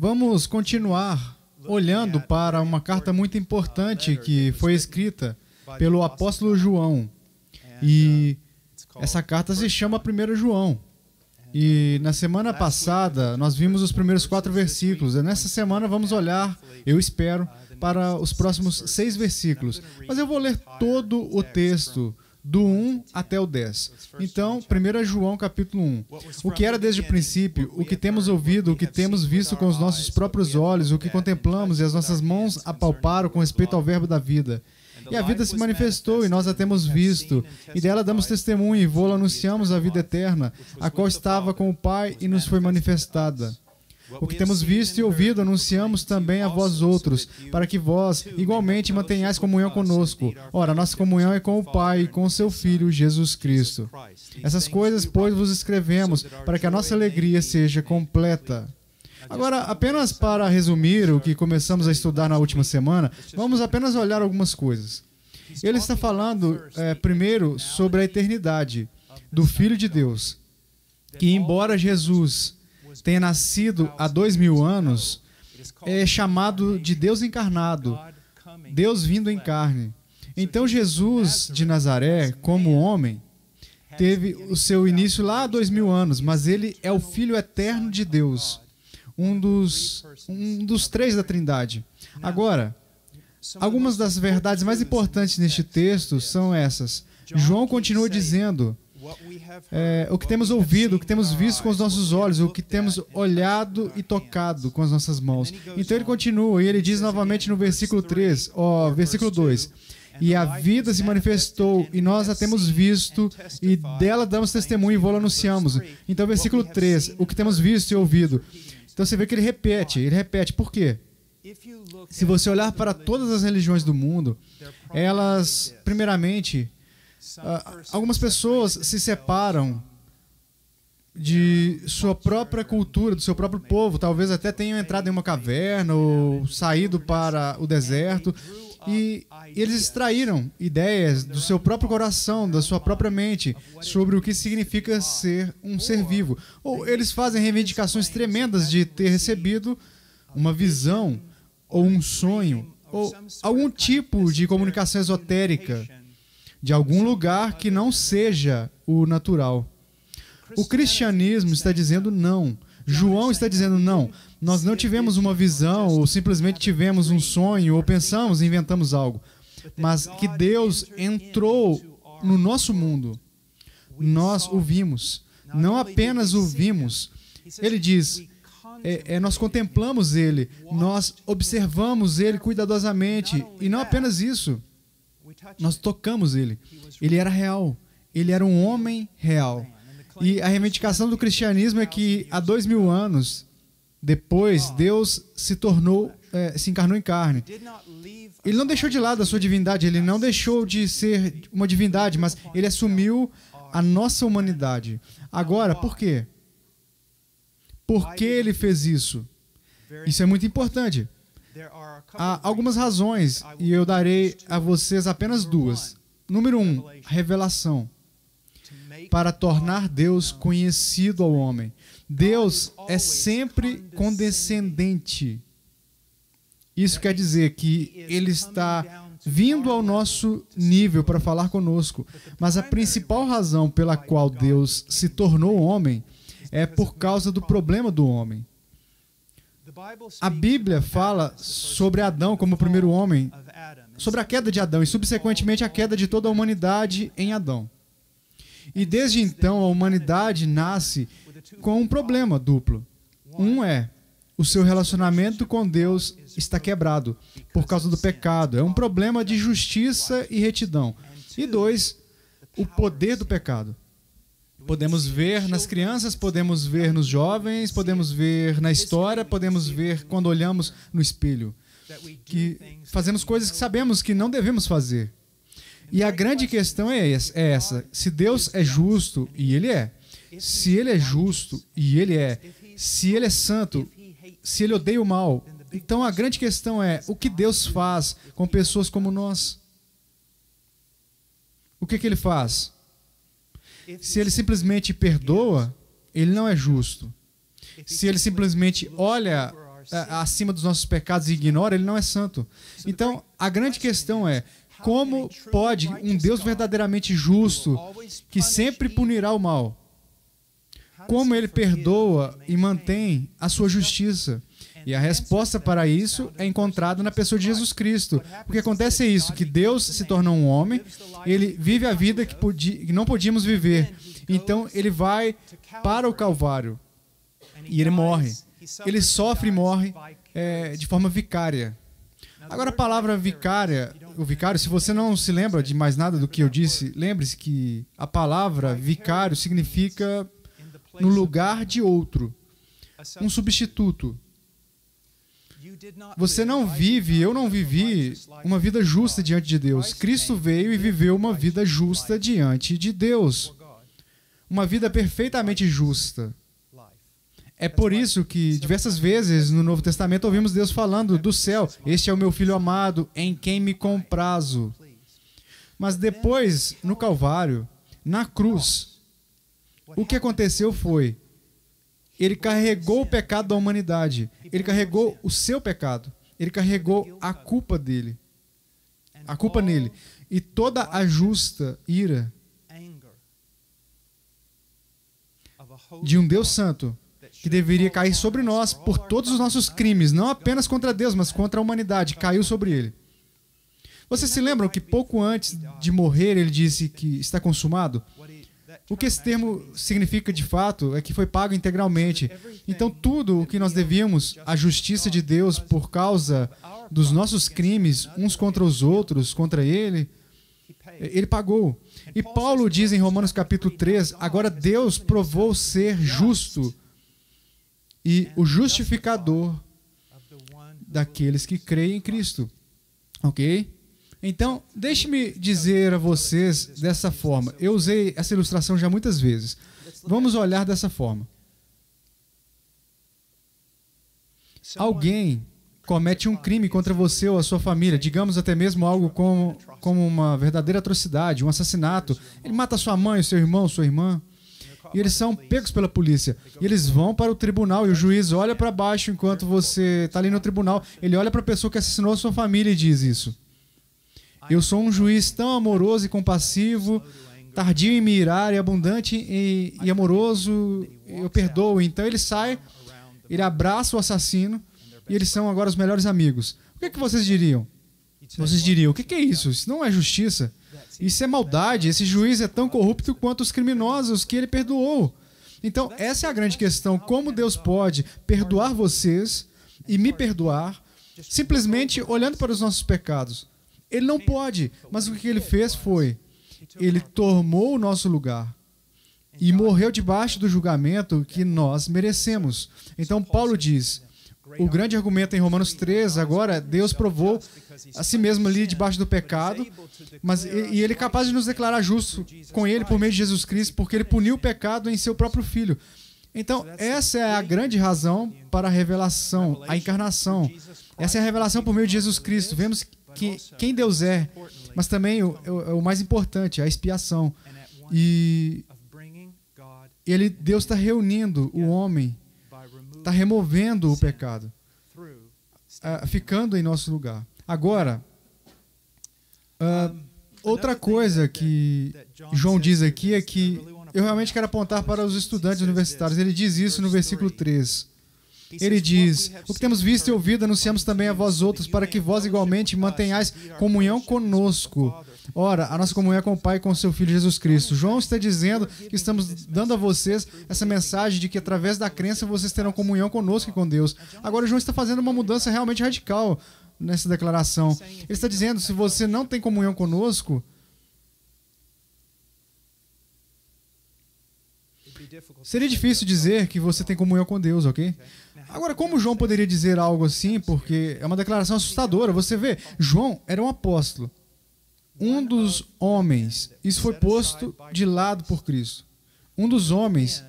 Vamos continuar olhando para uma carta muito importante que foi escrita pelo apóstolo João. E essa carta se chama 1 João. E na semana passada nós vimos os primeiros 4 versículos. E nessa semana vamos olhar, eu espero, para os próximos 6 versículos. Mas eu vou ler todo o texto, do 1 até o 10. Então, 1 João capítulo 1. O que era desde o princípio, o que temos ouvido, o que temos visto com os nossos próprios olhos, o que contemplamos e as nossas mãos apalparam com respeito ao verbo da vida. E a vida se manifestou, e nós a temos visto, e dela damos testemunho, e vô-la anunciamos a vida eterna, a qual estava com o Pai e nos foi manifestada. O que temos visto e ouvido, anunciamos também a vós outros, para que vós, igualmente, mantenhais comunhão conosco. Ora, nossa comunhão é com o Pai e com o seu Filho, Jesus Cristo. Essas coisas, pois, vos escrevemos, para que a nossa alegria seja completa. Agora, apenas para resumir o que começamos a estudar na última semana, vamos apenas olhar algumas coisas. Ele está falando, primeiro, sobre a eternidade do Filho de Deus, que, embora Jesus tenha nascido há 2000 anos, é chamado de Deus encarnado, Deus vindo em carne. Então, Jesus de Nazaré, como homem, teve o seu início lá há 2000 anos, mas ele é o Filho eterno de Deus, um dos 3 da Trindade. Agora, algumas das verdades mais importantes neste texto são essas. João continua dizendo o que temos ouvido, o que temos visto com os nossos olhos, o que temos olhado e tocado com as nossas mãos. Então ele continua, e ele diz novamente no versículo 3, versículo 2, e a vida se manifestou, e nós a temos visto, e dela damos testemunho e vô-la anunciamos. Então versículo 3, o que temos visto e ouvido. Então você vê que ele repete. Por quê? Se você olhar para todas as religiões do mundo, elas, primeiramente, algumas pessoas se separam de sua própria cultura, do seu próprio povo, talvez até tenham entrado em uma caverna ou saído para o deserto, e eles extraíram ideias do seu próprio coração, da sua própria mente, sobre o que significa ser um ser vivo. Ou eles fazem reivindicações tremendas de ter recebido uma visão, ou um sonho, ou algum tipo de comunicação esotérica, de algum lugar que não seja o natural. O cristianismo está dizendo não. João está dizendo não. Nós não tivemos uma visão, ou simplesmente tivemos um sonho, ou pensamos e inventamos algo. Mas que Deus entrou no nosso mundo. Nós o vimos. Não apenas o vimos. Ele diz, nós contemplamos Ele, nós observamos Ele cuidadosamente. E não apenas isso. Nós tocamos Ele. Ele era real. Ele era um homem real. E a reivindicação do cristianismo é que há 2000 anos depois, Deus se encarnou em carne. Ele não deixou de lado a sua divindade, ele não deixou de ser uma divindade, mas ele assumiu a nossa humanidade. Agora, por quê? Por que ele fez isso? Isso é muito importante. Há algumas razões, e eu darei a vocês apenas 2. Número 1, revelação. Para tornar Deus conhecido ao homem. Deus é sempre condescendente. Isso quer dizer que Ele está vindo ao nosso nível para falar conosco. Mas a principal razão pela qual Deus se tornou homem é por causa do problema do homem. A Bíblia fala sobre Adão como o primeiro homem, sobre a queda de Adão e, subsequentemente, a queda de toda a humanidade em Adão. E desde então, a humanidade nasce com um problema duplo. Um é, o seu relacionamento com Deus está quebrado por causa do pecado. É um problema de justiça e retidão. E 2, o poder do pecado. Podemos ver nas crianças, podemos ver nos jovens, podemos ver na história, podemos ver quando olhamos no espelho. Que fazemos coisas que sabemos que não devemos fazer. E a grande questão é essa. Se Deus é justo, e Ele é. Se Ele é justo, e Ele é. Se Ele é santo, se Ele odeia o mal. Então a grande questão é, o que Deus faz com pessoas como nós? O que Ele faz? Se Ele simplesmente perdoa, Ele não é justo. Se Ele simplesmente olha acima dos nossos pecados e ignora, ele não é santo. Então, a grande questão é, como pode um Deus verdadeiramente justo, que sempre punirá o mal, como ele perdoa e mantém a sua justiça? E a resposta para isso é encontrada na pessoa de Jesus Cristo. O que acontece é isso, que Deus se torna um homem, ele vive a vida que não podíamos viver. Então, ele vai para o Calvário e ele morre. Ele sofre e morre de forma vicária. Agora, a palavra vicária, o vicário, se você não se lembra de mais nada do que eu disse, lembre-se que a palavra vicário significa no lugar de outro, um substituto. Você não vive, eu não vivi uma vida justa diante de Deus. Cristo veio e viveu uma vida justa diante de Deus. Uma vida perfeitamente justa. É por isso que diversas vezes no Novo Testamento ouvimos Deus falando do céu: este é o meu Filho amado, em quem me comprazo. Mas depois, no Calvário, na cruz, o que aconteceu foi, ele carregou o pecado da humanidade, ele carregou o seu pecado, ele carregou a culpa dele, a culpa nele, e toda a justa ira de um Deus santo, que deveria cair sobre nós por todos os nossos crimes, não apenas contra Deus, mas contra a humanidade, caiu sobre ele. Vocês se lembram que pouco antes de morrer ele disse que está consumado? O que esse termo significa de fato é que foi pago integralmente. Então tudo o que nós devíamos à justiça de Deus por causa dos nossos crimes, uns contra os outros, contra ele, ele pagou. E Paulo diz em Romanos capítulo 3, agora Deus provou ser justo e o justificador daqueles que creem em Cristo. Ok? Então, deixe-me dizer a vocês dessa forma. Eu usei essa ilustração já muitas vezes. Vamos olhar dessa forma. Alguém comete um crime contra você ou a sua família, digamos até mesmo algo como uma verdadeira atrocidade, um assassinato. Ele mata sua mãe, seu irmão, sua irmã. E eles são pegos pela polícia. E eles vão para o tribunal e o juiz olha para baixo enquanto você está ali no tribunal. Ele olha para a pessoa que assassinou a sua família e diz isso. Eu sou um juiz tão amoroso e compassivo, tardio em me irar e abundante e amoroso, eu perdoo. Então ele sai, ele abraça o assassino e eles são agora os melhores amigos. O que é que vocês diriam? Vocês diriam, o que é isso? Isso não é justiça. Isso é maldade. Esse juiz é tão corrupto quanto os criminosos que ele perdoou. Então, essa é a grande questão. Como Deus pode perdoar vocês e me perdoar simplesmente olhando para os nossos pecados? Ele não pode, mas o que ele fez foi, ele tomou o nosso lugar e morreu debaixo do julgamento que nós merecemos. Então Paulo diz, o grande argumento em Romanos 3, agora, Deus provou a si mesmo ali debaixo do pecado, e ele é capaz de nos declarar justo com ele por meio de Jesus Cristo, porque ele puniu o pecado em seu próprio Filho. Então, essa é a grande razão para a revelação, a encarnação. Essa é a revelação por meio de Jesus Cristo. Vemos que quem Deus é, mas também o mais importante, a expiação. E Deus está reunindo o homem, está removendo o pecado, ficando em nosso lugar. Agora, outra coisa que João diz aqui é que eu realmente quero apontar para os estudantes universitários. Ele diz isso no versículo 3. Ele diz, o que temos visto e ouvido anunciamos também a vós outros, para que vós igualmente mantenhais comunhão conosco. Ora, a nossa comunhão é com o Pai e com o seu Filho Jesus Cristo. João está dizendo que estamos dando a vocês essa mensagem de que através da crença vocês terão comunhão conosco e com Deus. Agora João está fazendo uma mudança realmente radical nessa declaração. Ele está dizendo, se você não tem comunhão conosco, seria difícil dizer que você tem comunhão com Deus, ok? Agora, como João poderia dizer algo assim? Porque é uma declaração assustadora. Você vê, João era um apóstolo. Um dos homens, isso foi posto de lado por Cristo. Um dos homens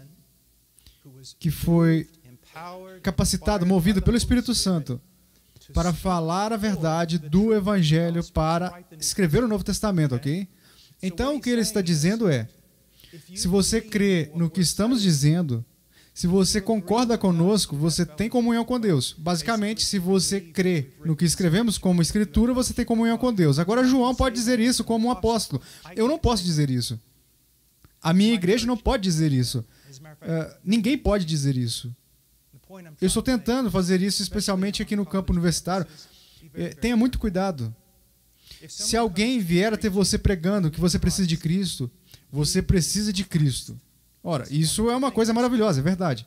que foi capacitado, movido pelo Espírito Santo para falar a verdade do Evangelho, para escrever o Novo Testamento, ok? Então, o que ele está dizendo é, se você crê no que estamos dizendo, Se você concorda conosco, você tem comunhão com Deus. Basicamente, se você crê no que escrevemos como escritura, você tem comunhão com Deus. Agora, João pode dizer isso como um apóstolo. Eu não posso dizer isso. A minha igreja não pode dizer isso. Ninguém pode dizer isso. Eu estou tentando fazer isso, especialmente aqui no campo universitário. Tenha muito cuidado. Se alguém vier até você pregando que você precisa de Cristo, você precisa de Cristo. Ora, isso é uma coisa maravilhosa, é verdade.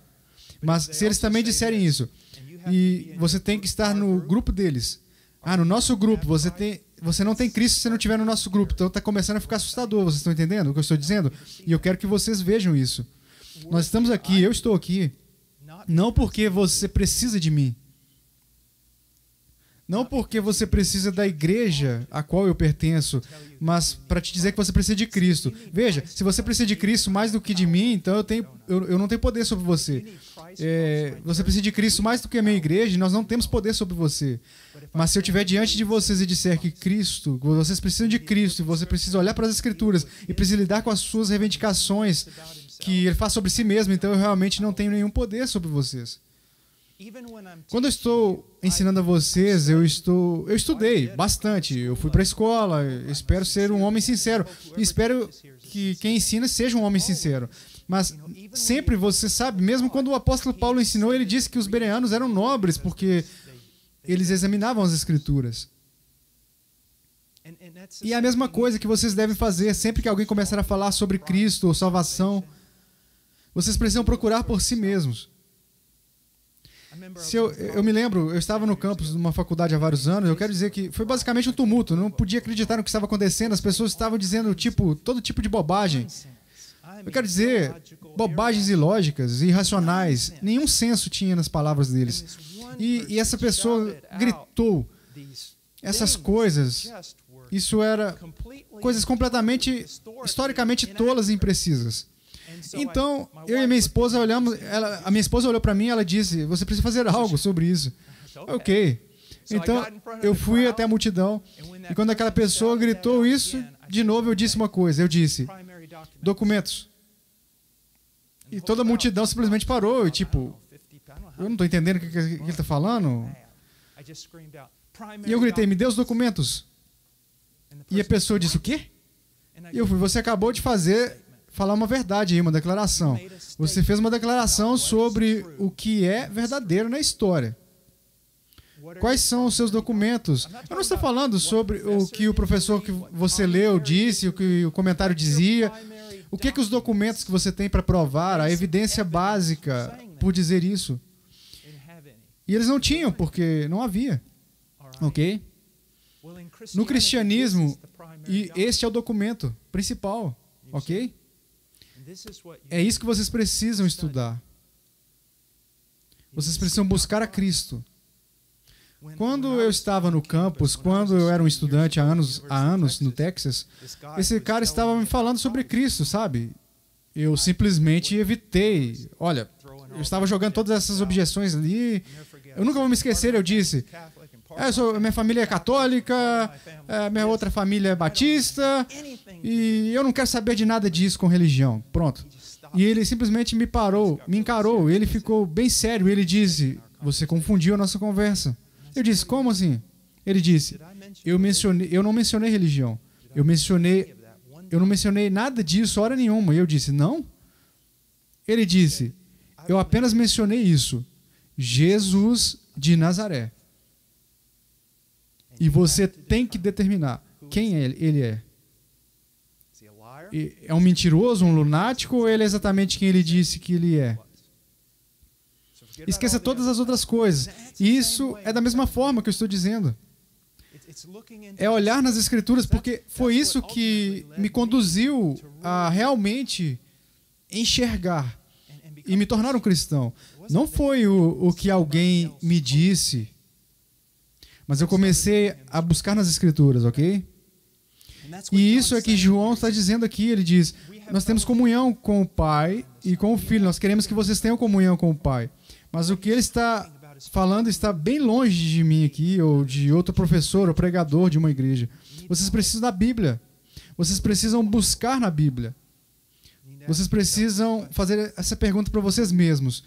Mas se eles também disserem isso, e você tem que estar no grupo deles. No nosso grupo, você não tem Cristo se não estiver no nosso grupo. Então está começando a ficar assustador, vocês estão entendendo o que eu estou dizendo? E eu quero que vocês vejam isso. Nós estamos aqui, eu estou aqui, não porque você precisa de mim. Não porque você precisa da igreja a qual eu pertenço, mas para te dizer que você precisa de Cristo. Veja, se você precisa de Cristo mais do que de mim, então eu não tenho poder sobre você. Você precisa de Cristo mais do que a minha igreja, e nós não temos poder sobre você. Mas se eu estiver diante de vocês e disser que Cristo, vocês precisam de Cristo, e você precisa olhar para as Escrituras e precisa lidar com as suas reivindicações que Ele faz sobre si mesmo, então eu realmente não tenho nenhum poder sobre vocês. Quando eu estou ensinando a vocês, eu estudei bastante. Eu fui para a escola, eu espero ser um homem sincero. E espero que quem ensina seja um homem sincero. Mas sempre você sabe, mesmo quando o apóstolo Paulo ensinou, ele disse que os bereanos eram nobres porque eles examinavam as Escrituras. E é a mesma coisa que vocês devem fazer sempre que alguém começar a falar sobre Cristo ou salvação. Vocês precisam procurar por si mesmos. Eu me lembro, eu estava no campus de uma faculdade há vários anos, eu quero dizer que foi basicamente um tumulto, eu não podia acreditar no que estava acontecendo, as pessoas estavam dizendo todo tipo de bobagem. Eu quero dizer, bobagens ilógicas, irracionais, nenhum senso tinha nas palavras deles. E essa pessoa gritou essas coisas, isso era coisas completamente, historicamente tolas e imprecisas. Então, eu e a minha esposa olhamos, a minha esposa olhou para mim e ela disse, você precisa fazer algo sobre isso. Ok. Então, eu fui até a multidão e quando aquela pessoa gritou isso, de novo eu disse uma coisa, eu disse, documentos. E toda a multidão simplesmente parou e tipo, eu não estou entendendo o que ele está falando. E eu gritei, me dê os documentos. E a pessoa disse, o quê? E eu fui, você acabou de falar uma verdade aí, uma declaração. Você fez uma declaração sobre o que é verdadeiro na história. Quais são os seus documentos? Eu não estou falando sobre o que o professor que você leu disse, o que o comentário dizia. O que os documentos que você tem para provar, a evidência básica por dizer isso? E eles não tinham, porque não havia. Ok? No cristianismo, e este é o documento principal. Ok? É isso que vocês precisam estudar. Vocês precisam buscar a Cristo. Quando eu estava no campus, quando eu era um estudante há anos no Texas, esse cara estava me falando sobre Cristo, sabe? Eu simplesmente evitei. Olha, eu estava jogando todas essas objeções ali. Eu nunca vou me esquecer, eu disse... minha família é católica, minha outra família é batista, e eu não quero saber de nada disso com religião. Pronto. E ele simplesmente me encarou, e ele ficou bem sério, e ele disse, você confundiu a nossa conversa. Eu disse, como assim? Ele disse, eu não mencionei religião, eu não mencionei nada disso, hora nenhuma. E eu disse, não? Ele disse, eu apenas mencionei isso, Jesus de Nazaré. E você tem que determinar quem ele é. É um mentiroso, um lunático, ou ele é exatamente quem ele disse que ele é? Esqueça todas as outras coisas. E isso é da mesma forma que eu estou dizendo. É olhar nas Escrituras, porque foi isso que me conduziu a realmente enxergar e me tornar um cristão. Não foi o que alguém me disse, mas eu comecei a buscar nas Escrituras, ok? E isso é que João está dizendo aqui. Ele diz, nós temos comunhão com o Pai e com o Filho. Nós queremos que vocês tenham comunhão com o Pai. Mas o que ele está falando está bem longe de mim aqui, ou de outro professor ou pregador de uma igreja. Vocês precisam da Bíblia. Vocês precisam buscar na Bíblia. Vocês precisam fazer essa pergunta para vocês mesmos.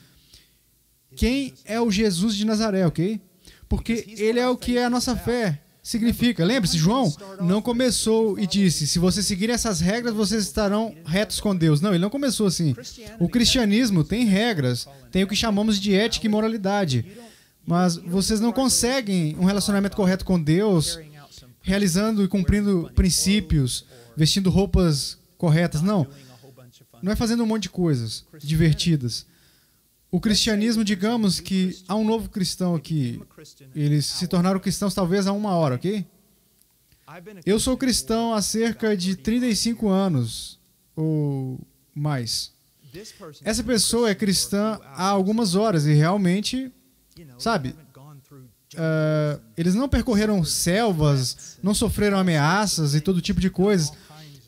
Quem é o Jesus de Nazaré, ok? Porque ele é o que a nossa fé significa. Lembre-se, João não começou e disse, se vocês seguirem essas regras, vocês estarão retos com Deus. Não, ele não começou assim. O cristianismo tem regras, tem o que chamamos de ética e moralidade. Mas vocês não conseguem um relacionamento correto com Deus realizando e cumprindo princípios, vestindo roupas corretas. Não. Não é fazendo um monte de coisas divertidas. O cristianismo, digamos que há um novo cristão aqui. Eles se tornaram cristãos talvez há 1 hora, ok? Eu sou cristão há cerca de 35 anos ou mais. Essa pessoa é cristã há algumas horas e realmente, sabe, eles não percorreram selvas, não sofreram ameaças e todo tipo de coisas.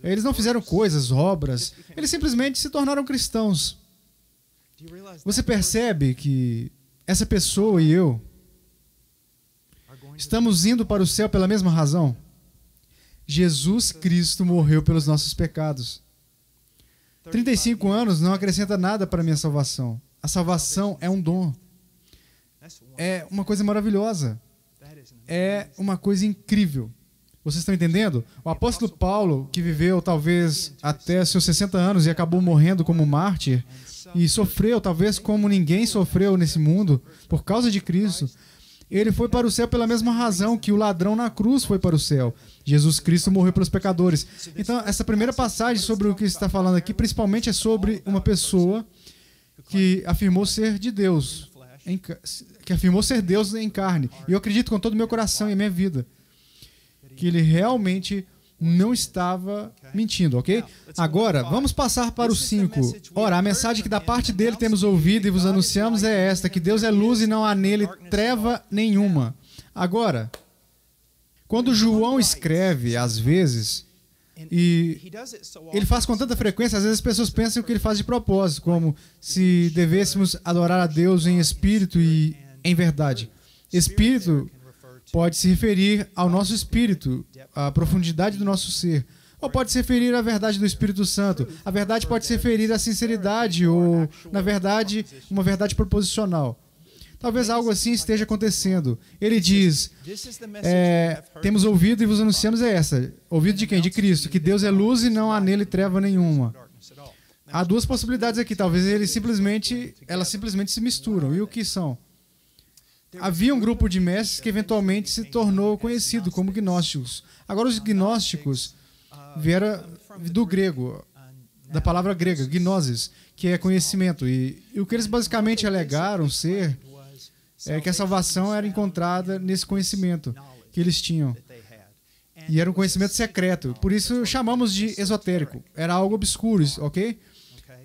Eles não fizeram coisas, obras. Eles simplesmente se tornaram cristãos. Você percebe que essa pessoa e eu estamos indo para o céu pela mesma razão? Jesus Cristo morreu pelos nossos pecados. 35 anos não acrescenta nada para a minha salvação. A salvação é um dom. É uma coisa maravilhosa. É uma coisa incrível. Vocês estão entendendo? O apóstolo Paulo, que viveu talvez até seus 60 anos e acabou morrendo como mártir, e sofreu talvez como ninguém sofreu nesse mundo, por causa de Cristo, ele foi para o céu pela mesma razão que o ladrão na cruz foi para o céu. Jesus Cristo morreu pelos pecadores. Então, essa primeira passagem sobre o que está falando aqui, principalmente é sobre uma pessoa que afirmou ser de Deus, que afirmou ser Deus em carne. E eu acredito com todo o meu coração e a minha vida que ele realmente não estava mentindo, ok? Agora, vamos passar para o 5. Ora, a mensagem que da parte dele temos ouvido e vos anunciamos é esta, que Deus é luz e não há nele treva nenhuma. Agora, quando João escreve, às vezes, e ele faz com tanta frequência, às vezes as pessoas pensam que ele faz de propósito, como se devêssemos adorar a Deus em espírito e em verdade. Espírito pode se referir ao nosso espírito, à profundidade do nosso ser. Ou pode se referir à verdade do Espírito Santo. A verdade pode se referir à sinceridade ou, na verdade, uma verdade proposicional. Talvez algo assim esteja acontecendo. Ele diz, temos ouvido e vos anunciamos é essa. Ouvido de quem? De Cristo. Que Deus é luz e não há nele treva nenhuma. Há duas possibilidades aqui. Talvez elas simplesmente se misturam. E o que são? Havia um grupo de mestres que eventualmente se tornou conhecido como gnósticos. Agora, os gnósticos vieram do grego, da palavra grega, gnosis, que é conhecimento. E o que eles basicamente alegaram ser é que a salvação era encontrada nesse conhecimento que eles tinham. E era um conhecimento secreto. Por isso chamamos de esotérico. Era algo obscuro, ok?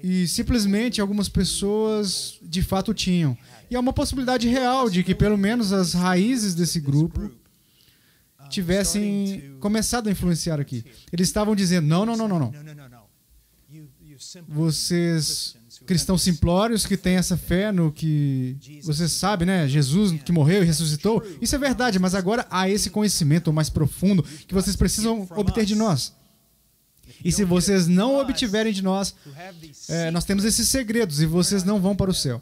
E simplesmente algumas pessoas de fato tinham. E há uma possibilidade real de que pelo menos as raízes desse grupo tivessem começado a influenciar aqui. Eles estavam dizendo, não. Vocês, cristãos simplórios que têm essa fé no que vocês sabem, né? Jesus que morreu e ressuscitou. Isso é verdade, mas agora há esse conhecimento mais profundo que vocês precisam obter de nós. E se vocês não obtiverem de nós, nós temos esses segredos e vocês não vão para o céu.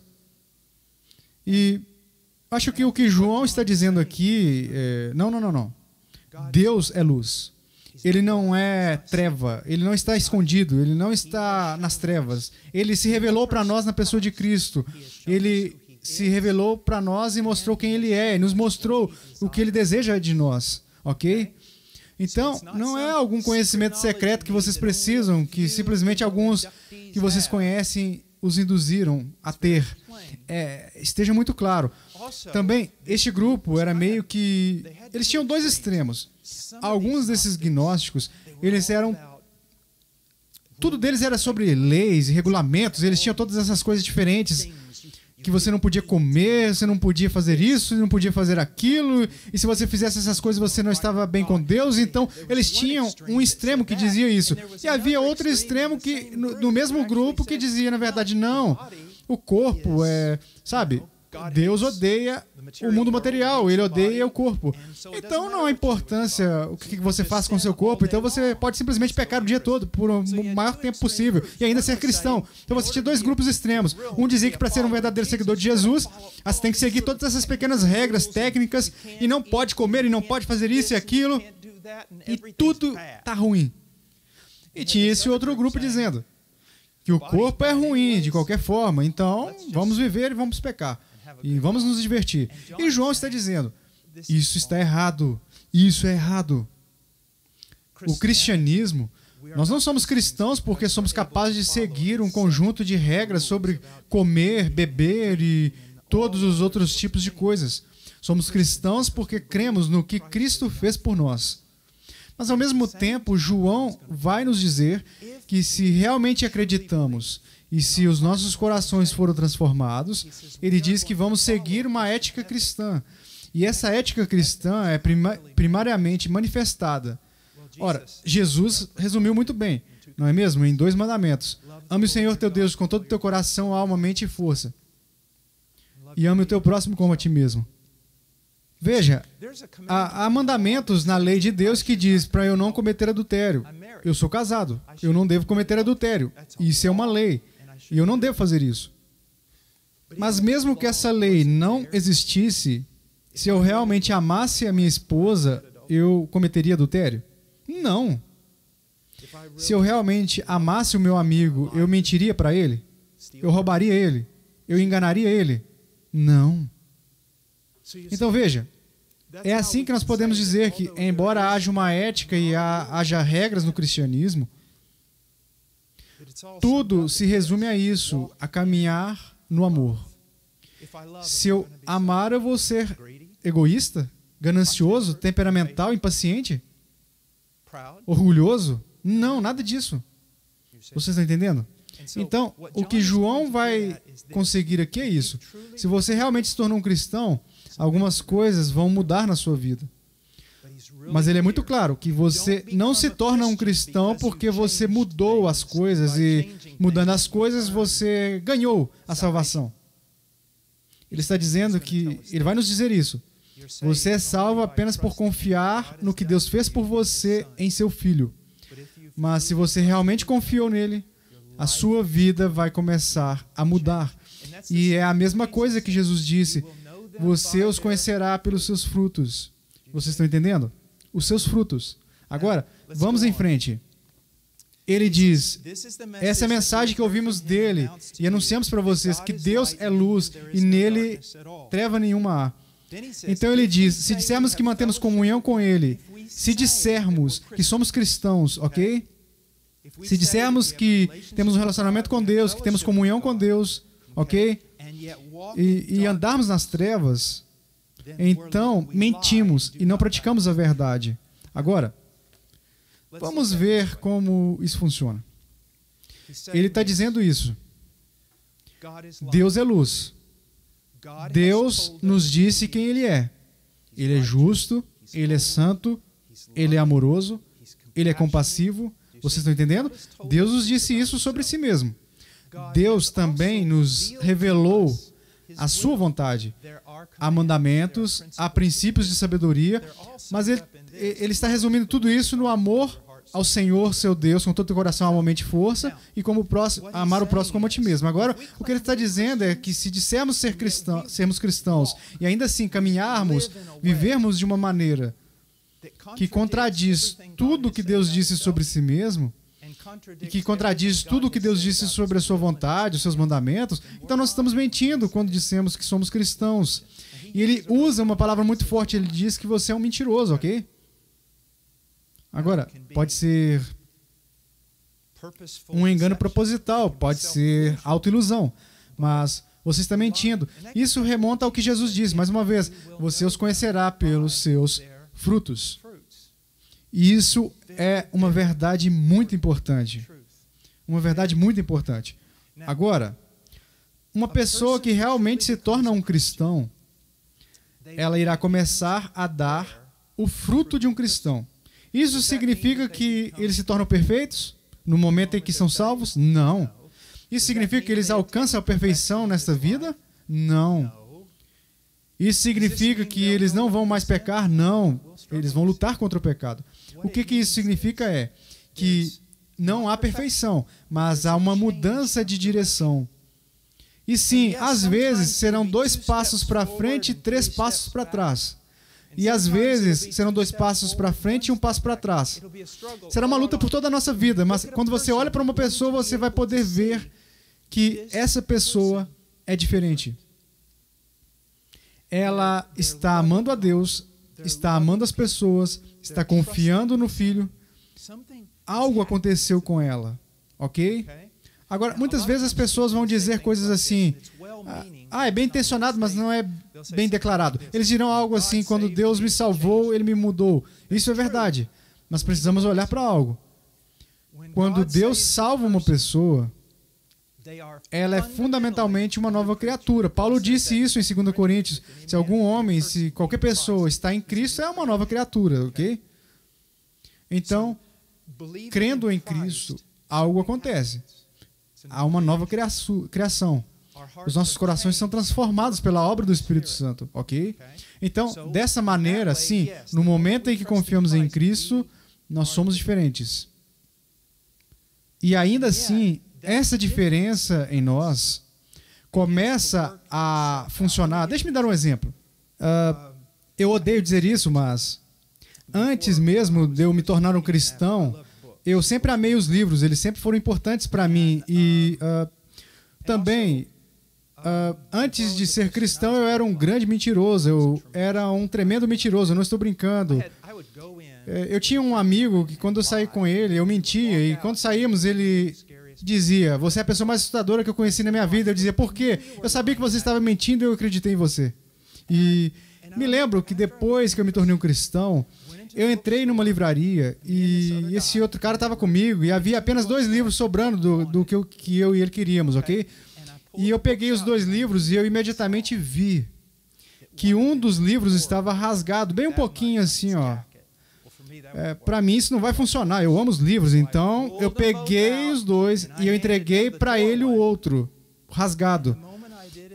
E acho que o que João está dizendo aqui não. Deus é luz. Ele não é treva. Ele não está escondido. Ele não está nas trevas. Ele se revelou para nós na pessoa de Cristo. Ele se revelou para nós e mostrou quem Ele é. E nos mostrou o que Ele deseja de nós. Ok? Então, não é algum conhecimento secreto que vocês precisam, que simplesmente alguns que vocês conhecem os induziram a ter. Esteja muito claro. Também, este grupo era meio que... Eles tinham dois extremos. Alguns desses gnósticos, eles eram... Tudo deles era sobre leis e regulamentos, eles tinham todas essas coisas diferentes, que você não podia comer, você não podia fazer isso, não podia fazer aquilo, e se você fizesse essas coisas você não estava bem com Deus. Então eles tinham um extremo que dizia isso, e havia outro extremo que no mesmo grupo que dizia, na verdade, não, o corpo Deus odeia o mundo material, ele odeia o corpo. Então não há importância o que você faz com o seu corpo. Então você pode simplesmente pecar o dia todo, por o maior tempo possível, e ainda ser cristão. Então você tinha dois grupos extremos. Um dizia que para ser um verdadeiro seguidor de Jesus, você tem que seguir todas essas pequenas regras técnicas, e não pode comer, e não pode fazer isso e aquilo, e tudo está ruim. E tinha esse outro grupo dizendo que o corpo é ruim de qualquer forma, então vamos viver e vamos pecar. E vamos nos divertir. E João está dizendo, isso está errado. Isso é errado. O cristianismo, nós não somos cristãos porque somos capazes de seguir um conjunto de regras sobre comer, beber e todos os outros tipos de coisas. Somos cristãos porque cremos no que Cristo fez por nós. Mas, ao mesmo tempo, João vai nos dizer que se realmente acreditamos e se os nossos corações foram transformados, ele diz que vamos seguir uma ética cristã. E essa ética cristã é primariamente manifestada. Ora, Jesus resumiu muito bem, não é mesmo? Em 2 mandamentos. Ame o Senhor teu Deus com todo o teu coração, alma, mente e força. E ame o teu próximo como a ti mesmo. Veja, há mandamentos na lei de Deus que diz para eu não cometer adultério. Eu sou casado, eu não devo cometer adultério. Isso é uma lei, e eu não devo fazer isso. Mas mesmo que essa lei não existisse, se eu realmente amasse a minha esposa, eu cometeria adultério? Não. Se eu realmente amasse o meu amigo, eu mentiria para ele? Eu roubaria ele? Eu enganaria ele? Não. Então veja, é assim que nós podemos dizer que, embora haja uma ética e haja regras no cristianismo, tudo se resume a isso, a caminhar no amor. Se eu amar, eu vou ser egoísta, ganancioso, temperamental, impaciente, orgulhoso? Não, nada disso. Vocês estão entendendo? Então, o que João vai conseguir aqui é isso. Se você realmente se tornou um cristão, algumas coisas vão mudar na sua vida. Mas ele é muito claro que você não se torna um cristão porque você mudou as coisas e, mudando as coisas, você ganhou a salvação. Ele está dizendo que, ele vai nos dizer isso. Você é salvo apenas por confiar no que Deus fez por você em seu Filho. Mas se você realmente confiou nele, a sua vida vai começar a mudar. E é a mesma coisa que Jesus disse, você os conhecerá pelos seus frutos. Vocês estão entendendo? Os seus frutos. Agora, vamos em frente. Ele diz, essa é a mensagem que ouvimos dele e anunciamos para vocês que Deus é luz e nele treva nenhuma há. Então ele diz, se dissermos que mantemos comunhão com ele, se dissermos que somos cristãos, ok? Se dissermos que temos um relacionamento com Deus, que temos comunhão com Deus, ok? E andarmos nas trevas, então mentimos e não praticamos a verdade. Agora, vamos ver como isso funciona. Ele está dizendo isso. Deus é luz. Deus nos disse quem Ele é. Ele é justo, Ele é santo, Ele é amoroso, Ele é compassivo. Vocês estão entendendo? Deus nos disse isso sobre si mesmo. Deus também nos revelou a sua vontade. Há mandamentos, há princípios de sabedoria, mas ele está resumindo tudo isso no amor ao Senhor, seu Deus, com todo o teu coração, alma, mente e força, e como amar o próximo como a ti mesmo. Agora, o que ele está dizendo é que se dissermos sermos cristãos e ainda assim caminharmos, vivermos de uma maneira que contradiz tudo o que Deus disse sobre si mesmo, e que contradiz tudo o que Deus disse sobre a sua vontade, os seus mandamentos, então nós estamos mentindo quando dissemos que somos cristãos. E ele usa uma palavra muito forte, ele diz que você é um mentiroso, ok? Agora, pode ser um engano proposital, pode ser autoilusão, mas você está mentindo. Isso remonta ao que Jesus diz, mais uma vez, você os conhecerá pelos seus frutos. E isso é uma verdade muito importante. Uma verdade muito importante. Agora, uma pessoa que realmente se torna um cristão, ela irá começar a dar o fruto de um cristão. Isso significa que eles se tornam perfeitos no momento em que são salvos? Não. Isso significa que eles alcançam a perfeição nesta vida? Não. Isso significa que eles não vão mais pecar? Não. Eles vão lutar contra o pecado. O que isso significa é que não há perfeição, mas há uma mudança de direção. E sim, às vezes serão 2 passos para frente e 3 passos para trás. E às vezes serão 2 passos para frente e 1 passo para trás. Será uma luta por toda a nossa vida, mas quando você olha para uma pessoa, você vai poder ver que essa pessoa é diferente. Ela está amando a Deus, está amando as pessoas, está confiando no Filho. Algo aconteceu com ela, ok? Agora, muitas vezes as pessoas vão dizer coisas assim, é bem intencionado, mas não é bem declarado. Eles dirão algo assim, quando Deus me salvou, Ele me mudou. Isso é verdade, mas precisamos olhar para algo. Quando Deus salva uma pessoa, ela é fundamentalmente uma nova criatura. Paulo disse isso em 2 Coríntios. Se algum homem, se qualquer pessoa está em Cristo, é uma nova criatura, ok? Então, crendo em Cristo, algo acontece. Há uma nova criação. Os nossos corações são transformados pela obra do Espírito Santo, ok? Então, dessa maneira, sim, no momento em que confiamos em Cristo, nós somos diferentes. E ainda assim, essa diferença em nós começa a funcionar. Deixe-me dar um exemplo. Eu odeio dizer isso, mas antes mesmo de eu me tornar um cristão, eu sempre amei os livros, eles sempre foram importantes para mim. E também, antes de ser cristão, eu era um grande mentiroso, eu era um tremendo mentiroso, eu não estou brincando. Eu tinha um amigo que quando eu saí com ele, eu mentia, e quando saímos, ele dizia, você é a pessoa mais assustadora que eu conheci na minha vida. Eu dizia, por quê? Eu sabia que você estava mentindo e eu acreditei em você. E me lembro que depois que eu me tornei um cristão, eu entrei numa livraria e esse outro cara estava comigo e havia apenas 2 livros sobrando do que eu e ele queríamos, ok? E eu peguei os 2 livros e eu imediatamente vi que um dos livros estava rasgado, bem um pouquinho assim, ó. Para mim isso não vai funcionar, eu amo os livros, então eu peguei os 2 e eu entreguei para ele o outro, rasgado.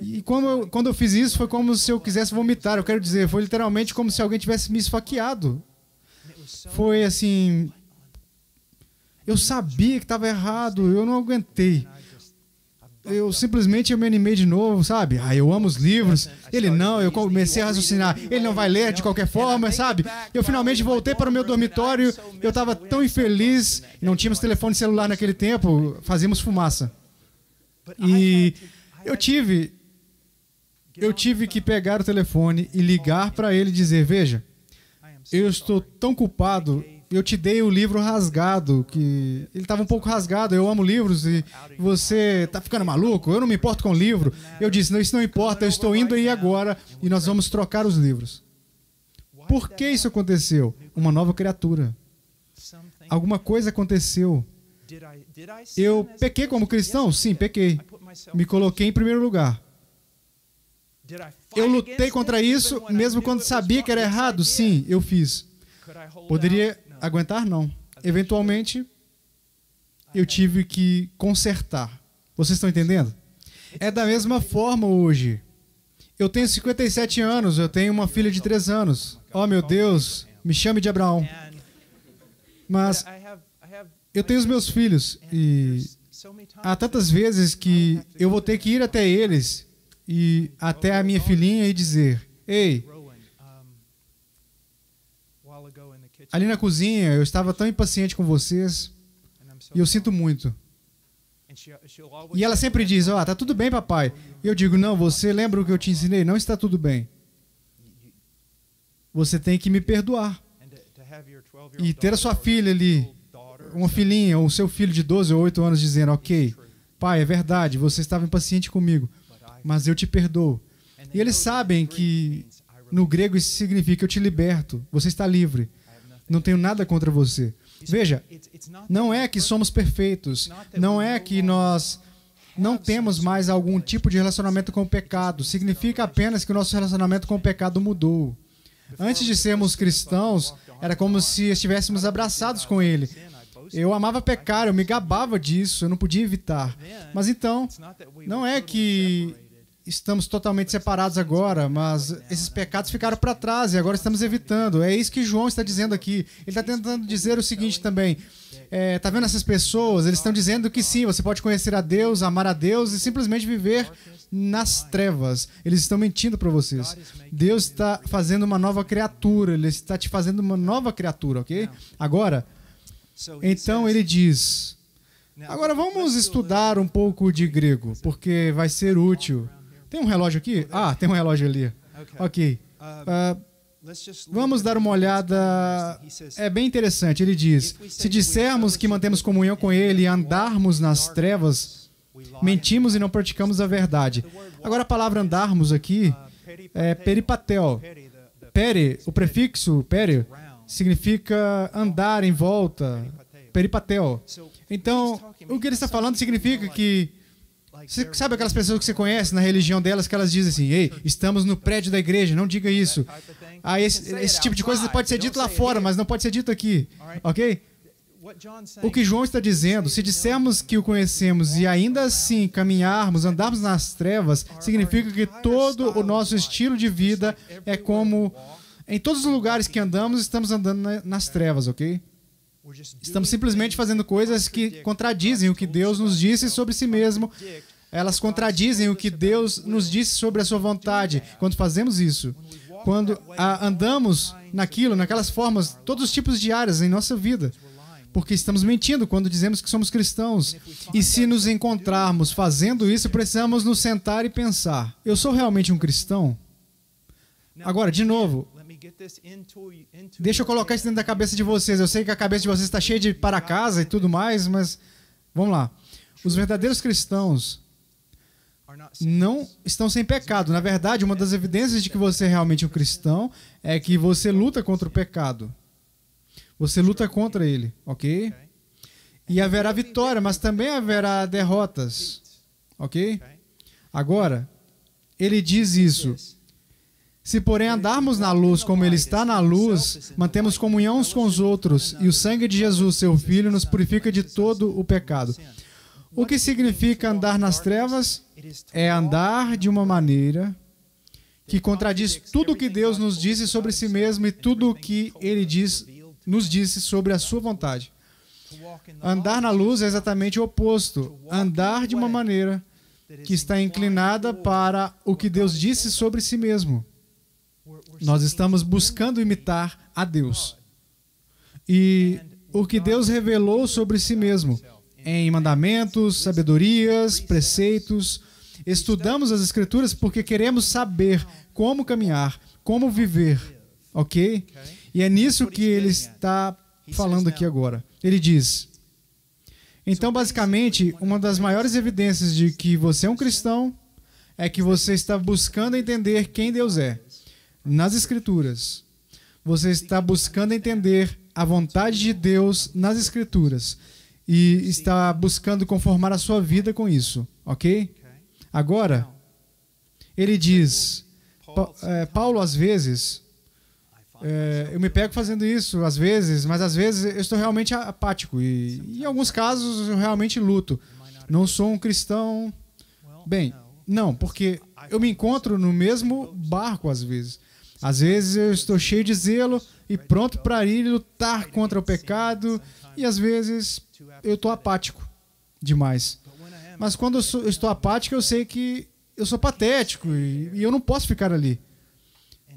E quando eu fiz isso, foi como se eu quisesse vomitar, eu quero dizer, foi literalmente como se alguém tivesse me esfaqueado. Foi assim, eu sabia que estava errado, eu não aguentei. Eu simplesmente me animei de novo, sabe? Eu amo os livros. Ele não, eu comecei a raciocinar. Ele não vai ler de qualquer forma, sabe? Eu finalmente voltei para o meu dormitório. Eu estava tão infeliz. Não tínhamos telefone celular naquele tempo. Fazíamos fumaça. E eu tive que pegar o telefone e ligar para ele e dizer, veja, eu estou tão culpado. Eu te dei o livro rasgado, que ele estava um pouco rasgado, eu amo livros e você está ficando maluco, eu não me importo com o livro. Eu disse, não, isso não importa, eu estou indo aí agora e nós vamos trocar os livros. Por que isso aconteceu? Uma nova criatura. Alguma coisa aconteceu. Eu pequei como cristão? Sim, pequei. Me coloquei em primeiro lugar. Eu lutei contra isso, mesmo quando sabia que era errado? Sim, eu fiz. Poderia aguentar? Não. Eventualmente, eu tive que consertar. Vocês estão entendendo? É da mesma forma hoje. Eu tenho 57 anos, eu tenho uma filha de 3 anos. Oh, meu Deus, me chame de Abraão. Mas eu tenho os meus filhos e há tantas vezes que eu vou ter que ir até eles e até a minha filhinha e dizer, ei, ali na cozinha, eu estava tão impaciente com vocês e eu sinto muito. E ela sempre diz, tá tudo bem, papai. E eu digo, não, você lembra o que eu te ensinei? Não está tudo bem. Você tem que me perdoar. E ter a sua filha ali, uma filhinha, ou o seu filho de 12 ou 8 anos dizendo, ok, pai, é verdade, você estava impaciente comigo, mas eu te perdoo. E eles sabem que no grego isso significa eu te liberto, você está livre. Não tenho nada contra você. Veja, não é que somos perfeitos, não é que nós não temos mais algum tipo de relacionamento com o pecado. Significa apenas que o nosso relacionamento com o pecado mudou. Antes de sermos cristãos, era como se estivéssemos abraçados com Ele. Eu amava pecar, eu me gabava disso, eu não podia evitar. Mas então, não é que estamos totalmente separados agora, mas esses pecados ficaram para trás e agora estamos evitando. É isso que João está dizendo aqui. Ele está tentando dizer o seguinte também. Tá vendo essas pessoas? Eles estão dizendo que sim, você pode conhecer a Deus, amar a Deus e simplesmente viver nas trevas. Eles estão mentindo para vocês. Deus está fazendo uma nova criatura. Ele está te fazendo uma nova criatura, ok? Agora, então ele diz... Agora vamos estudar um pouco de grego, porque vai ser útil. Tem um relógio aqui? Ah, tem um relógio ali. Ok. Vamos dar uma olhada. É bem interessante. Ele diz: se dissermos que mantemos comunhão com Ele e andarmos nas trevas, mentimos e não praticamos a verdade. Agora a palavra andarmos aqui é peripatel. Peri, o prefixo peri, significa andar em volta. Peripatel. Então, o que ele está falando significa que... Você sabe aquelas pessoas que você conhece na religião delas que elas dizem assim: ei, estamos no prédio da igreja, não diga isso. Esse tipo de coisa pode ser dito lá fora, mas não pode ser dito aqui. Ok? O que João está dizendo, se dissermos que o conhecemos e ainda assim caminharmos, andarmos nas trevas, significa que todo o nosso estilo de vida é como... Em todos os lugares que andamos, estamos andando nas trevas, ok? Estamos simplesmente fazendo coisas que contradizem o que Deus nos disse sobre si mesmo. Elas contradizem o que Deus nos disse sobre a sua vontade. Quando fazemos isso, quando andamos naquelas formas, todos os tipos de áreas em nossa vida, porque estamos mentindo quando dizemos que somos cristãos. E se nos encontrarmos fazendo isso, precisamos nos sentar e pensar: eu sou realmente um cristão? Agora, de novo, deixa eu colocar isso dentro da cabeça de vocês. Eu sei que a cabeça de vocês está cheia de para casa e tudo mais, mas vamos lá. Os verdadeiros cristãos não estão sem pecado. Na verdade, uma das evidências de que você é realmente um cristão é que você luta contra o pecado. Você luta contra ele, ok? E haverá vitória, mas também haverá derrotas, ok? Agora, ele diz isso: se, porém, andarmos na luz como Ele está na luz, mantemos comunhão uns com os outros, e o sangue de Jesus, seu Filho, nos purifica de todo o pecado. O que significa andar nas trevas? É andar de uma maneira que contradiz tudo o que Deus nos disse sobre si mesmo e tudo o que Ele nos disse sobre a sua vontade. Andar na luz é exatamente o oposto. Andar de uma maneira que está inclinada para o que Deus disse sobre si mesmo. Nós estamos buscando imitar a Deus. E o que Deus revelou sobre si mesmo, em mandamentos, sabedorias, preceitos. Estudamos as Escrituras porque queremos saber como caminhar, como viver, ok? E é nisso que ele está falando aqui agora. Ele diz: então, basicamente, uma das maiores evidências de que você é um cristão é que você está buscando entender quem Deus é. Nas Escrituras. Você está buscando entender a vontade de Deus nas Escrituras. E está buscando conformar a sua vida com isso. Ok? Agora, ele diz... Paulo, às vezes... eu me pego fazendo isso, às vezes, mas às vezes eu estou realmente apático. E em alguns casos eu realmente luto. Não sou um cristão... Bem, não, porque eu me encontro no mesmo barco às vezes. Às vezes eu estou cheio de zelo e pronto para ir lutar contra o pecado, e às vezes eu estou apático demais. Mas quando eu estou apático, eu sei que eu sou patético e eu não posso ficar ali.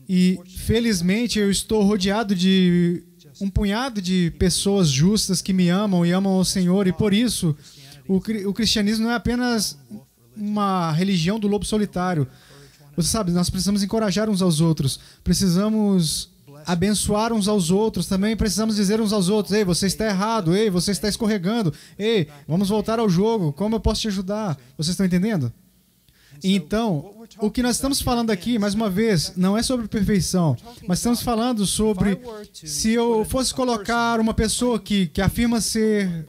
E felizmente eu estou rodeado de um punhado de pessoas justas que me amam e amam o Senhor, e por isso o cristianismo não é apenas uma religião do lobo solitário. Você sabe, nós precisamos encorajar uns aos outros, precisamos abençoar uns aos outros, também precisamos dizer uns aos outros: ei, você está errado, ei, você está escorregando, ei, vamos voltar ao jogo, como eu posso te ajudar? Vocês estão entendendo? Então, o que nós estamos falando aqui, mais uma vez, não é sobre perfeição, mas estamos falando sobre se eu fosse colocar uma pessoa que afirma ser...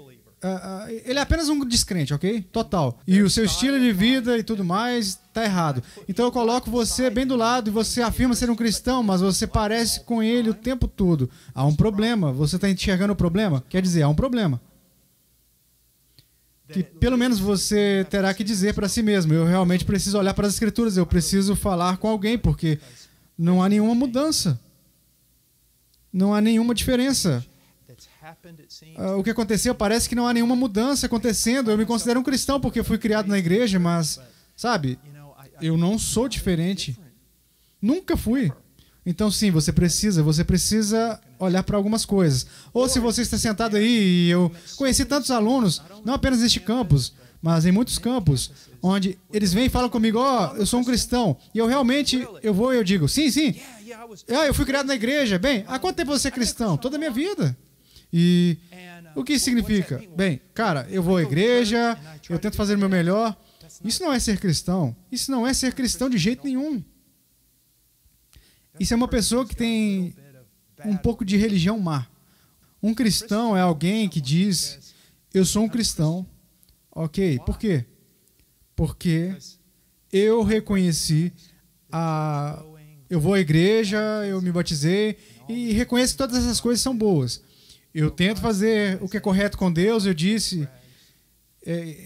ele é apenas um descrente, ok? Total. E o seu estilo de vida e tudo mais está errado. Então eu coloco você bem do lado e você afirma ser um cristão, mas você parece com ele o tempo todo. Há um problema. Você está enxergando o problema? Quer dizer, há um problema. que pelo menos você terá que dizer para si mesmo: eu realmente preciso olhar para as Escrituras, eu preciso falar com alguém, porque não há nenhuma mudança. Não há nenhuma diferença. O que aconteceu, parece que não há nenhuma mudança acontecendo. Eu me considero um cristão porque fui criado na igreja, mas, sabe, eu não sou diferente. Nunca fui. Então, sim, você precisa olhar para algumas coisas. Ou se você está sentado aí, e eu conheci tantos alunos, não apenas neste campus, mas em muitos campos, onde eles vêm e falam comigo: ó, eu sou um cristão. E eu realmente, eu digo: sim, sim. Eu fui criado na igreja. Bem, há quanto tempo você é cristão? Toda a minha vida. E o que isso significa? Bem, cara, eu vou à igreja, eu tento fazer o meu melhor. Isso não é ser cristão. Isso não é ser cristão de jeito nenhum. Isso é uma pessoa que tem um pouco de religião má. Um cristão é alguém que diz: eu sou um cristão. Ok, por quê? Porque eu reconheci eu vou à igreja, eu me batizei e reconheço que todas essas coisas são boas. Eu tento fazer o que é correto com Deus. Eu disse,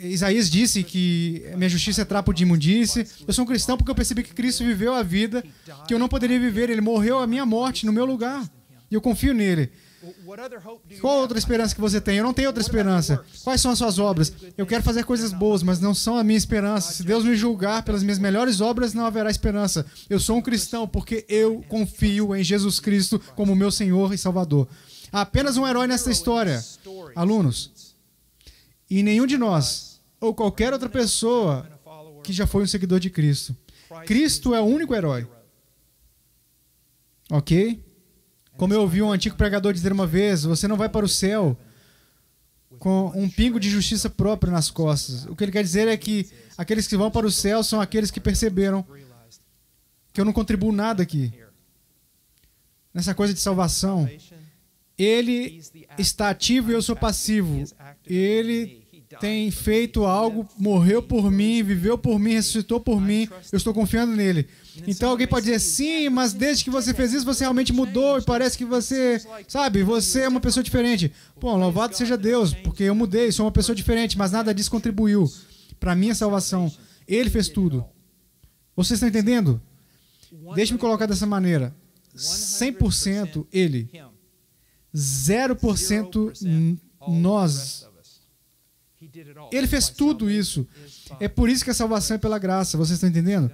Isaías disse que minha justiça é trapo de imundície. Eu sou um cristão porque eu percebi que Cristo viveu a vida que eu não poderia viver. Ele morreu a minha morte no meu lugar. E eu confio nele. Qual outra esperança que você tem? Eu não tenho outra esperança. Quais são as suas obras? Eu quero fazer coisas boas, mas não são a minha esperança. Se Deus me julgar pelas minhas melhores obras, não haverá esperança. Eu sou um cristão porque eu confio em Jesus Cristo como meu Senhor e Salvador. Há apenas um herói nessa história, alunos. E nenhum de nós, ou qualquer outra pessoa que já foi um seguidor de Cristo. Cristo é o único herói. Ok? Como eu ouvi um antigo pregador dizer uma vez: você não vai para o céu com um pingo de justiça própria nas costas. O que ele quer dizer é que aqueles que vão para o céu são aqueles que perceberam que eu não contribuo nada aqui. Nessa coisa de salvação. Ele está ativo e eu sou passivo. Ele tem feito algo, morreu por mim, viveu por mim, ressuscitou por mim. Eu estou confiando nele. Então alguém pode dizer: sim, mas desde que você fez isso, você realmente mudou e parece que você, sabe, você é uma pessoa diferente. Bom, louvado seja Deus, porque eu mudei, sou uma pessoa diferente, mas nada disso contribuiu para a minha salvação. Ele fez tudo. Vocês estão entendendo? Deixe-me colocar dessa maneira. 100% ele. 0% nós. Ele fez tudo isso. É por isso que a salvação é pela graça. Vocês estão entendendo?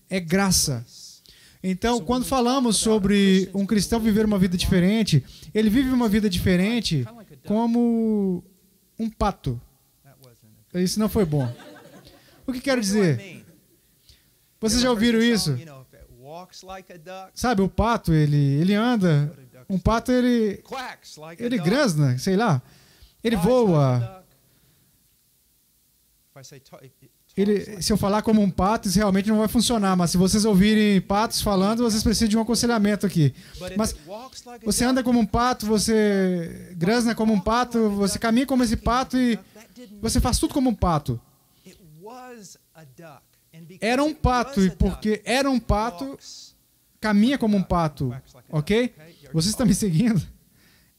É graça. Então, quando falamos sobre um cristão viver uma vida diferente, ele vive uma vida diferente como um pato. Isso não foi bom. O que quero dizer? Vocês já ouviram isso? Sabe, o pato, ele anda... Um pato, ele grasna, sei lá. Ele voa. Se eu falar como um pato, isso realmente não vai funcionar. Mas se vocês ouvirem patos falando, vocês precisam de um aconselhamento aqui. Mas você anda como um pato, você grasna como um pato, você caminha como esse pato e você faz tudo como um pato. Era um pato, e porque era um pato, caminha como um pato. Ok? Vocês estão me seguindo?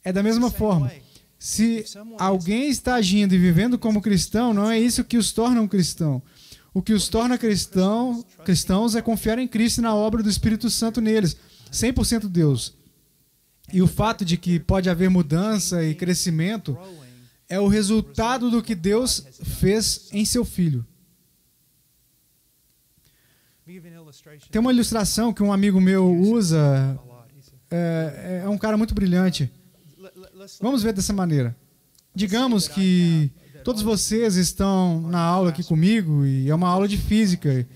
É da mesma forma. Se alguém está agindo e vivendo como cristão, não é isso que os torna um cristão. O que os torna cristãos é confiar em Cristo e na obra do Espírito Santo neles. 100% Deus. E o fato de que pode haver mudança e crescimento é o resultado do que Deus fez em seu Filho. Tem uma ilustração que um amigo meu usa. É um cara muito brilhante. Vamos ver dessa maneira. Digamos que todos vocês estão na aula aqui comigo e é uma aula de física.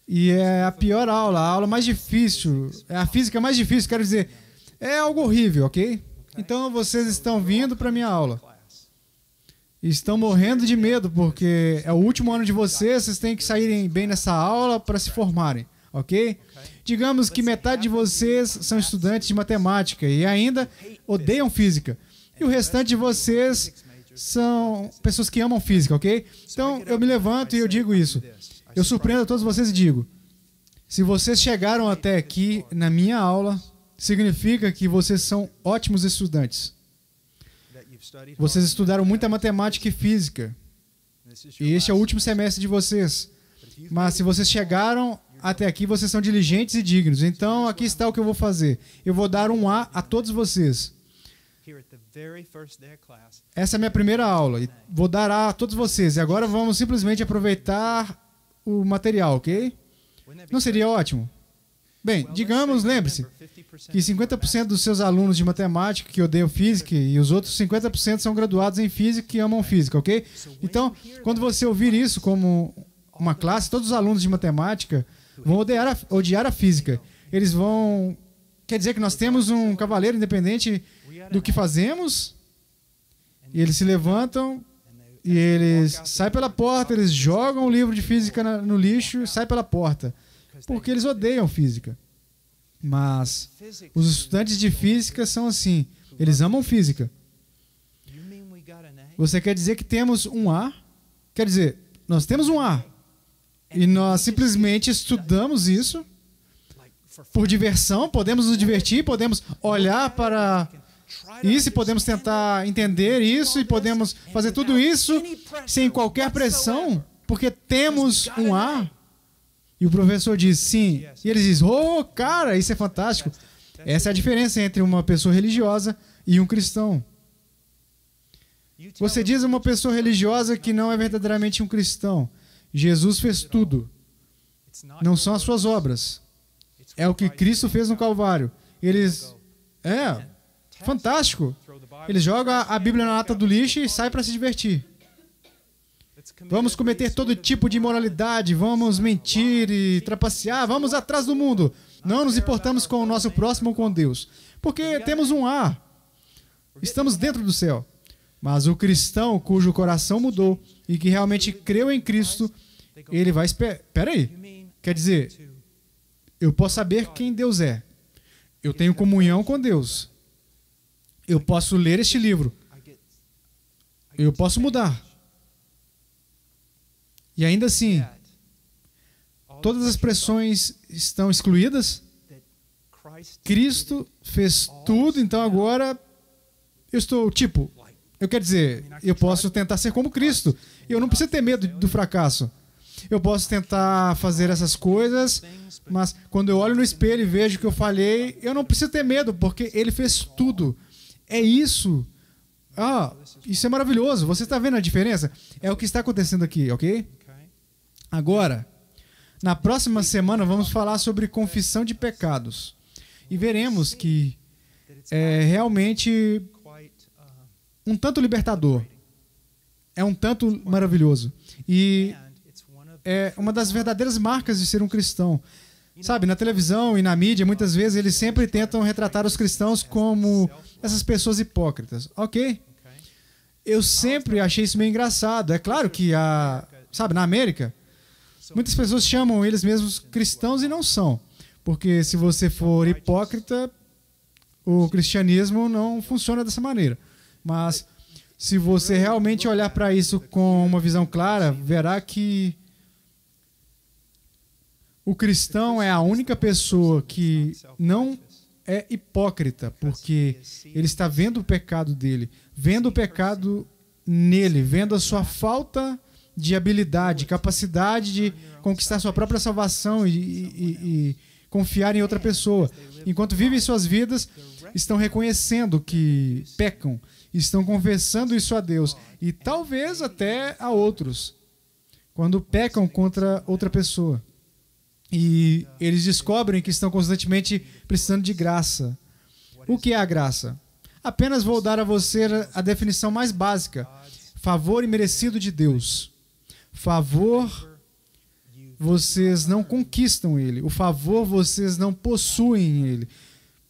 E é a pior aula, a aula mais difícil. É a física mais difícil, quero dizer. É algo horrível, ok? Então vocês estão vindo para a minha aula. E estão morrendo de medo porque é o último ano de vocês têm que saírem bem nessa aula para se formarem, ok? Digamos que metade de vocês são estudantes de matemática e ainda odeiam física. E o restante de vocês são pessoas que amam física, ok? Então, eu me levanto e eu digo isso. Eu surpreendo a todos vocês e digo: se vocês chegaram até aqui na minha aula, significa que vocês são ótimos estudantes. Vocês estudaram muita matemática e física. E este é o último semestre de vocês. Mas se vocês chegaram até aqui, vocês são diligentes e dignos. Então, aqui está o que eu vou fazer. Eu vou dar um A a todos vocês. Essa é a minha primeira aula. E vou dar A a todos vocês. E agora vamos simplesmente aproveitar o material, ok? Não seria ótimo? Bem, digamos, lembre-se, que 50% dos seus alunos de matemática que odeiam física e os outros 50% são graduados em física e amam física, ok? Então, quando você ouvir isso como uma classe, todos os alunos de matemática vão odiar a física. Eles vão... Quer dizer que nós temos um cavaleiro independente do que fazemos? E eles se levantam e eles saem pela porta, eles jogam o livro de física no lixo e saem pela porta. Porque eles odeiam física. Mas os estudantes de física são assim. Eles amam física. Você quer dizer que temos um A? Quer dizer, nós temos um A. E nós simplesmente estudamos isso por diversão. Podemos nos divertir, podemos olhar para isso e podemos tentar entender isso e podemos fazer tudo isso sem qualquer pressão, porque temos um A. E o professor diz sim. E eles dizem, oh, cara, isso é fantástico. Essa é a diferença entre uma pessoa religiosa e um cristão. Você diz a uma pessoa religiosa que não é verdadeiramente um cristão. Jesus fez tudo. Não são as suas obras. É o que Cristo fez no Calvário. Eles... fantástico. Eles jogam a Bíblia na lata do lixo e saem para se divertir. Vamos cometer todo tipo de imoralidade, vamos mentir e trapacear, vamos atrás do mundo. Não nos importamos com o nosso próximo ou com Deus. Porque temos um A. Estamos dentro do céu. Mas o cristão cujo coração mudou e que realmente creu em Cristo, ele vai... Espera aí. Quer dizer, eu posso saber quem Deus é. Eu tenho comunhão com Deus. Eu posso ler este livro. Eu posso mudar. E ainda assim, todas as pressões estão excluídas. Cristo fez tudo, então agora eu estou, eu quero dizer, eu posso tentar ser como Cristo. Eu não preciso ter medo do fracasso. Eu posso tentar fazer essas coisas, mas quando eu olho no espelho e vejo que eu falhei, eu não preciso ter medo, porque Ele fez tudo. É isso. Isso é maravilhoso. Você está vendo a diferença? É o que está acontecendo aqui, ok? Agora, na próxima semana vamos falar sobre confissão de pecados. E veremos que é realmente um tanto libertador. É um tanto maravilhoso. E é uma das verdadeiras marcas de ser um cristão. Sabe, na televisão e na mídia, muitas vezes eles sempre tentam retratar os cristãos como essas pessoas hipócritas. Ok? Eu sempre achei isso meio engraçado. É claro que, na América, muitas pessoas chamam eles mesmos cristãos e não são. Porque se você for hipócrita, o cristianismo não funciona dessa maneira. Mas se você realmente olhar para isso com uma visão clara, verá que o cristão é a única pessoa que não é hipócrita, porque ele está vendo o pecado dele, vendo o pecado nele, vendo a sua falta de habilidade, capacidade de conquistar sua própria salvação e confiar em outra pessoa. Enquanto vivem suas vidas, estão reconhecendo que pecam, estão confessando isso a Deus e talvez até a outros, quando pecam contra outra pessoa. E eles descobrem que estão constantemente precisando de graça. O que é a graça? Apenas vou dar a você a definição mais básica. Favor imerecido de Deus. Favor, vocês não conquistam ele. O favor, vocês não possuem ele.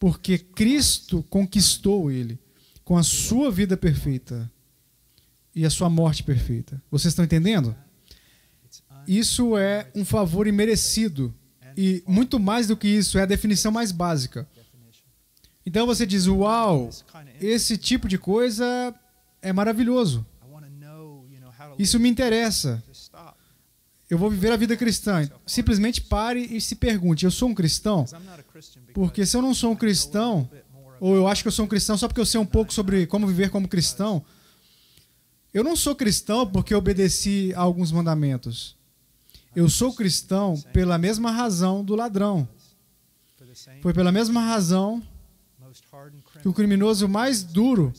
Porque Cristo conquistou ele com a sua vida perfeita e a sua morte perfeita. Vocês estão entendendo? Isso é um favor imerecido. E muito mais do que isso, é a definição mais básica. Então você diz, uau, esse tipo de coisa é maravilhoso. Isso me interessa. Eu vou viver a vida cristã. Simplesmente pare e se pergunte, eu sou um cristão? Porque se eu não sou um cristão, ou eu acho que eu sou um cristão só porque eu sei um pouco sobre como viver como cristão, Eu não sou cristão porque obedeci a alguns mandamentos. Eu sou cristão pela mesma razão do ladrão. Foi pela mesma razão que o criminoso mais duro,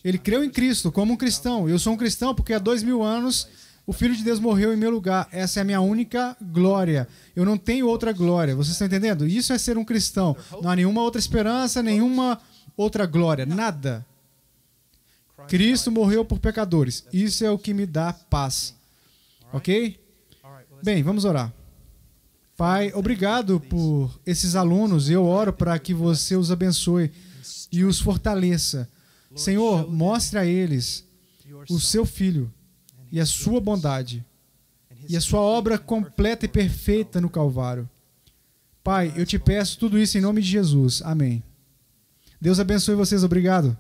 ele creu em Cristo como um cristão. Eu sou um cristão porque há 2000 anos o Filho de Deus morreu em meu lugar. Essa é a minha única glória. Eu não tenho outra glória. Vocês estão entendendo? Isso é ser um cristão. Não há nenhuma outra esperança, nenhuma outra glória. Nada. Cristo morreu por pecadores. Isso é o que me dá paz. Ok? Bem, vamos orar. Pai, obrigado por esses alunos. Eu oro para que você os abençoe e os fortaleça. Senhor, mostre a eles o seu Filho e a sua bondade e a sua obra completa e perfeita no Calvário. Pai, eu te peço tudo isso em nome de Jesus. Amém. Deus abençoe vocês. Obrigado.